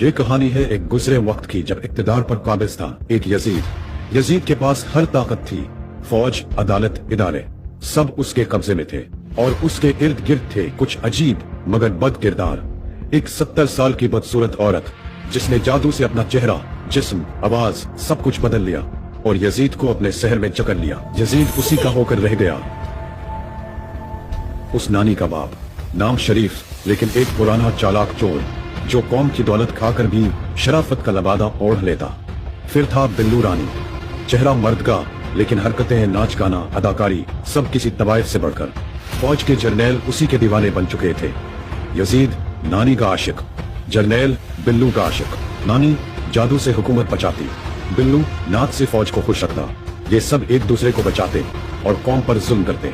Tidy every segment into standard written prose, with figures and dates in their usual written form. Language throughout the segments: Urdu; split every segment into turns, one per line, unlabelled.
یہ کہانی ہے ایک گزرے وقت کی جب اقتدار پر قابض تھا ایک یزید کے پاس ہر طاقت تھی، فوج، عدالت، ادارے سب اس کے قبضے میں تھے، اور اس کے ارد گرد تھے کچھ عجیب مگر بد کردار۔ ایک 70 سال کی بدصورت عورت جس نے جادو سے اپنا چہرہ، جسم، آواز سب کچھ بدل لیا اور یزید کو اپنے شہر میں جکڑ لیا۔ یزید اسی کا ہو کر رہ گیا۔ اس نانی کا باپ، نام شریف لیکن ایک پرانا چالاک چور جو قوم کی دولت کھا کر بھی شرافت کا لبادہ اوڑھ لیتا۔ پھر تھا بلو رانی، چہرہ مرد کا لیکن حرکتیں، ناچ گانا، اداکاری سب کسی طوائف سے بڑھ کر۔ فوج کے جرنیل اسی کے دیوانے بن چکے تھے۔ یزید نانی کا عاشق، جرنیل بلو کا عاشق۔ نانی جادو سے حکومت بچاتی، بلو ناچ سے فوج کو خوش رکھتا۔ یہ سب ایک دوسرے کو بچاتے اور قوم پر ظلم کرتے۔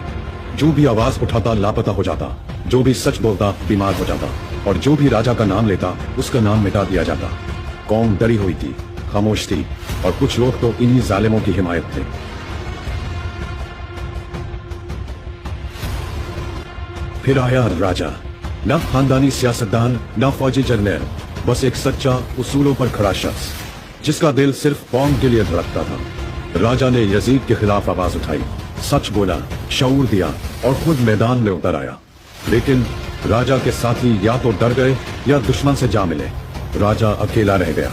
جو بھی آواز اٹھاتا لاپتہ ہو جاتا، جو بھی سچ بولتا بیمار ہو جاتا، اور جو بھی راجا کا نام لیتا اس کا نام مٹا دیا جاتا۔ قوم ڈری ہوئی تھی، خاموش تھی، اور کچھ لوگ تو انہی ظالموں کی حمایت تھے۔ پھر آیا راجا، نہ خاندانی سیاستدان، نہ فوجی جرنیل، بس ایک سچا، اصولوں پر کھڑا شخص جس کا دل صرف قوم کے لیے دھڑکتا تھا۔ راجا نے یزید کے خلاف آواز اٹھائی، سچ بولا، شعور دیا اور خود میدان میں اتر آیا۔ لیکن راجا کے ساتھی یا تو ڈر گئے یا دشمن سے جا ملے۔ راجا اکیلا رہ گیا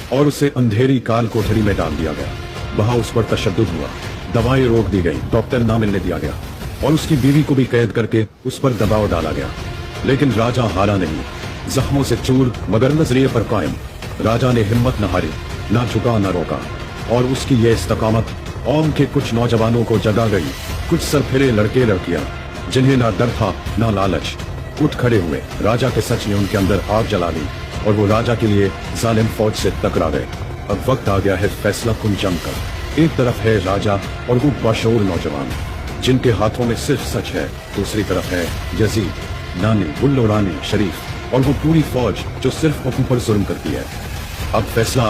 اور اسے اندھیری کال کوٹھری میں ڈال دیا گیا۔ وہاں اس پر تشدد ہوا، دوائیں روک دی گئی، ڈاکٹر نہ ملنے دیا گیا، اور اس کی بیوی کو بھی قید کر کے اس پر دباؤ ڈالا گیا۔ لیکن راجا ہارا نہیں، زخموں سے چور مگر نظریے پر قائم۔ راجا نے ہمت نہ ہاری، نہ جھکا نہ روکا، اور اس کی یہ استقامت قوم کے کچھ نوجوانوں کو جگا گئی۔ کچھ سرپھرے لڑکے لڑکیاں جنہیں نہ ڈر تھا نہ لالچ، اٹھ کھڑے ہوئے۔ راجا کے سچ نے ان کے اندر آگ جلا دی اور وہ راجا کے لیے ظالم فوج سے ٹکرا گئے۔ اب وقت آ گیا ہے فیصلہ کن جنگ کا۔ ایک طرف ہے راجا اور وہ باشعور نوجوان جن کے ہاتھوں میں صرف سچ ہے، دوسری طرف ہے یزید، نانی، بلو رانی، شریف اور وہ پوری فوج جو صرف حکم پر ظلم کرتی ہے۔ اب فیصلہ